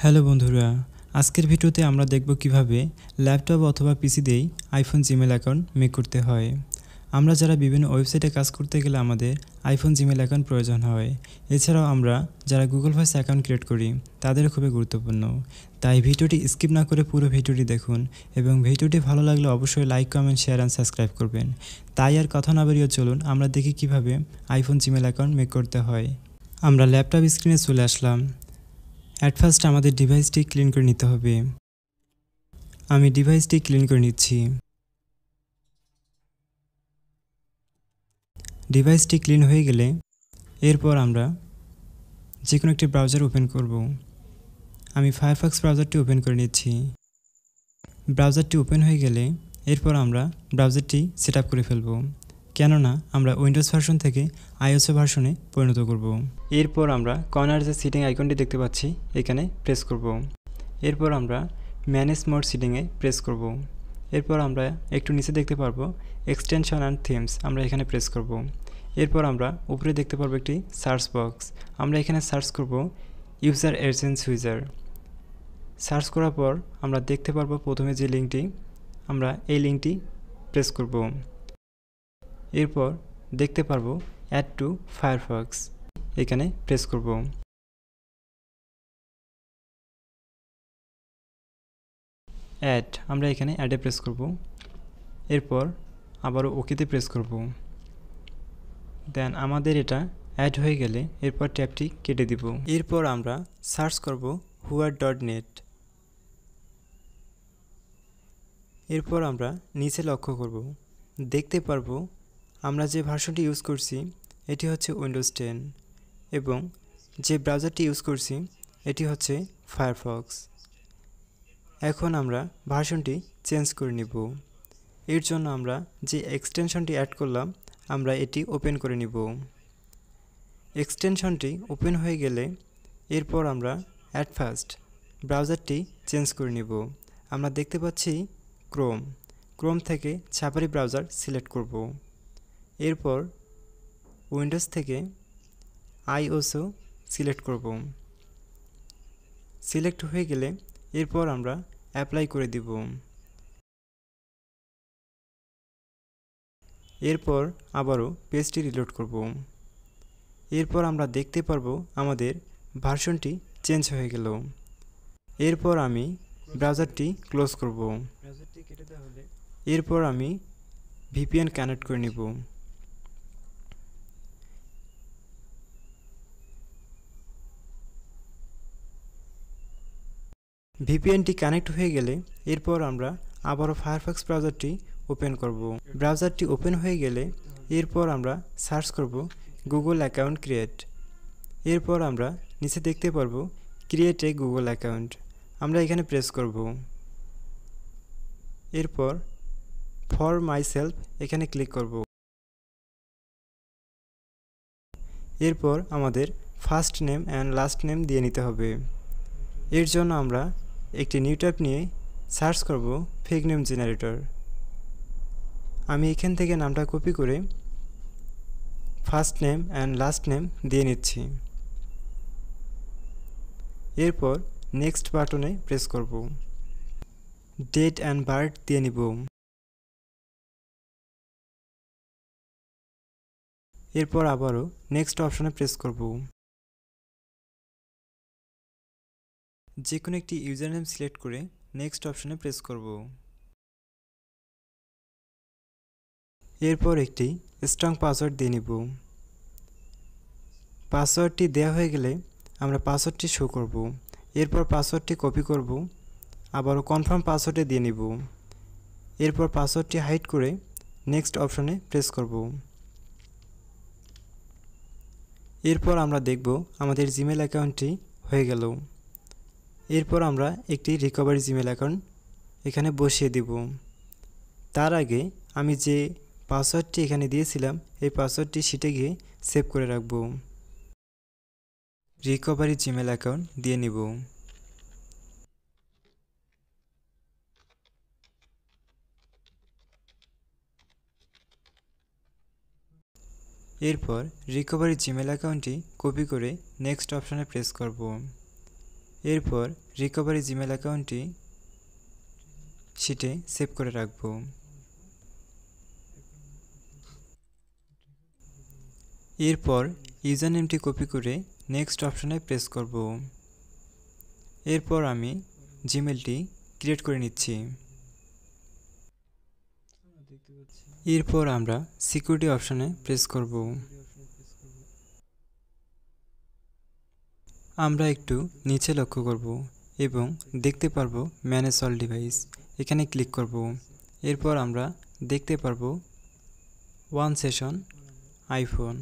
Hello বন্ধুরা, আজকের ভিডিওতে আমরা দেখব কিভাবে ল্যাপটপ অথবা পিসি দিয়েই আইফোন জিমেল অ্যাকাউন্ট মেক করতে হয়। আমরা যারা বিভিন্ন ওয়েবসাইটে কাজ করতে গেলে আমাদের আইফোন জিমেল অ্যাকাউন্ট প্রয়োজন হয়। এছাড়াও আমরা যারা গুগল ভয়েস অ্যাকাউন্ট ক্রিয়েট করি তাদের খুবই গুরুত্বপূর্ণ। তাই ভিডিওটি স্কিপ না করে পুরো ভিডিওটি দেখুন এবং ভিডিওটি ভালো লাগলে অবশ্যই like, comment, share and subscribe করবেন। তাই আর কথা না বেরিয়ে চলুন আমরা দেখি কিভাবে আইফোন জিমেল অ্যাকাউন্ট মেক করতে হয়। আমরা ল্যাপটপ স্ক্রিনে চলে আসলাম। অ্যাট ফার্স্ট আমাদের ডিভাইসটি ক্লিন করে নিতে হবে। আমি ডিভাইসটি ক্লিন করে নিচ্ছি। ডিভাইসটি ক্লিন হয়ে গেলে এরপর আমরা যে কোনো একটি ব্রাউজার ওপেন করব। আমি ফায়ারফক্স ব্রাউজারটি ওপেন করে নিচ্ছি। ব্রাউজারটি ওপেন হয়ে গেলে এরপর আমরা ব্রাউজারটি সেট আপ করে ফেলব, কেননা আমরা উইন্ডোজ ভার্সন থেকে আইওএস ভার্সনে পরিণত করব। এরপর আমরা কর্নার যে সিটিং আইকনটি দেখতে পাচ্ছি এখানে প্রেস করব। এরপর আমরা ম্যানেজ মোড সিটিংয়ে প্রেস করব। এরপর আমরা একটু নিচে দেখতে পারবো এক্সটেনশন অ্যান্ড থিমস, আমরা এখানে প্রেস করব। এরপর আমরা উপরে দেখতে পারবো একটি সার্চ বক্স, আমরা এখানে সার্চ করব ইউজার এজেন্ট সুইজার। সার্চ করার পর আমরা দেখতে পারবো প্রথমে যে লিঙ্কটি, আমরা এই লিঙ্কটি প্রেস করব। এরপর দেখতে পারবো অ্যাড টু ফায়ারফক্স, এখানে প্রেস করব। অ্যাড, আমরা এখানে অ্যাডে প্রেস করব। এরপর আবারও ওকেতে প্রেস করব। দেন আমাদের এটা অ্যাড হয়ে গেলে এরপর ট্যাবটি কেটে দিব। এরপর আমরা সার্চ করব whoa.net। এরপর আমরা নিচে লক্ষ্য করব, দেখতে পারবো আমরা যে ভার্সনটি ইউজ করছি এটি হচ্ছে উইন্ডোজ 10 এবং যে ব্রাউজারটি ইউজ করছি এটি হচ্ছে ফায়ারফক্স। এখন আমরা ভার্সনটি চেঞ্জ করে নিব। এর জন্য আমরা যে এক্সটেনশনটি অ্যাড করলাম আমরা এটি ওপেন করে নিব। এক্সটেনশনটি ওপেন হয়ে গেলে এরপর আমরা অ্যাট ফার্স্ট ব্রাউজারটি চেঞ্জ করে নিব। আমরা দেখতে পাচ্ছি ক্রোম থেকে সাফারি ব্রাউজার সিলেক্ট করব। এরপর উইন্ডোজ থেকে আইওএসও সিলেক্ট করব। সিলেক্ট হয়ে গেলে এরপর আমরা অ্যাপ্লাই করে দিব। এরপর আবারও পেজটি রিলোড করব। এরপর আমরা দেখতে পারবো আমাদের ভার্সনটি চেঞ্জ হয়ে গেল। এরপর আমি ব্রাউজারটি ক্লোজ করব। এরপর আমি ভিপিএন কানেক্ট করে নিব। ভিপিএনটি কানেক্ট হয়ে গেলে এরপর আমরা আবারও ফায়ারফক্স ব্রাউজারটি ওপেন করব। ব্রাউজারটি ওপেন হয়ে গেলে এরপর আমরা সার্চ করব গুগল অ্যাকাউন্ট ক্রিয়েট। এরপর আমরা নিচে দেখতে পারবো ক্রিয়েট এ গুগল অ্যাকাউন্ট, আমরা এখানে প্রেস করব। এরপর ফর মাই সেলফ এখানে ক্লিক করব। এরপর আমাদের first name and last name দিয়ে নিতে হবে। এর জন্য আমরা একটি নিউ ট্যাব নিয়ে সার্চ করব ফেক নেম জেনারেটর। আমি এখান থেকে নামটা কপি করে first name and last name দিয়ে নিচ্ছি। এরপর নেক্সট বাটনে প্রেস করব। ডেট অ্যান্ড বার্থ দিয়ে নিব। এরপর আবারও নেক্সট অপশনে প্রেস করব। যে কোনো একটি ইউজার নেম সিলেক্ট করে নেক্সট অপশনে প্রেস করব। এরপর একটি স্ট্রং পাসওয়ার্ড দিয়ে নিব। পাসওয়ার্ডটি দেওয়া হয়ে গেলে আমরা পাসওয়ার্ডটি শো করব। এরপর পাসওয়ার্ডটি কপি করব, আবারও কনফার্ম পাসওয়ার্ডে দিয়ে নিব। এরপর পাসওয়ার্ডটি হাইড করে নেক্সট অপশনে প্রেস করব। এরপর আমরা দেখব আমাদের জিমেল অ্যাকাউন্টটি হয়ে গেল। এরপর আমরা একটি রিকভারি জিমেল অ্যাকাউন্ট এখানে বসিয়ে দিব। তার আগে আমি যে পাসওয়ার্ডটি এখানে দিয়েছিলাম এই পাসওয়ার্ডটি শিটে গিয়ে সেভ করে রাখব। রিকভারি জিমেল অ্যাকাউন্ট দিয়ে নিব। এরপর রিকভারি জিমেল অ্যাকাউন্টটি কপি করে নেক্সট অপশনে প্রেস করব। এরপর রিকভারি জিমেল অ্যাকাউন্টটি শিটে সেভ করে রাখব। এরপর ইউজার নেমটি কপি করে নেক্সট অপশনে প্রেস করব। এরপর আমি জিমেলটি ক্রিয়েট করে নিচ্ছি। এরপর আমরা সিকিউরিটি অপশনে প্রেস করব। আমরা একটু নিচে লক্ষ্য করব এবং দেখতে পারবো ম্যানেজ অল ডিভাইস, এখানে ক্লিক করব। এরপর আমরা দেখতে পারবো ওয়ান সেশন আইফোন।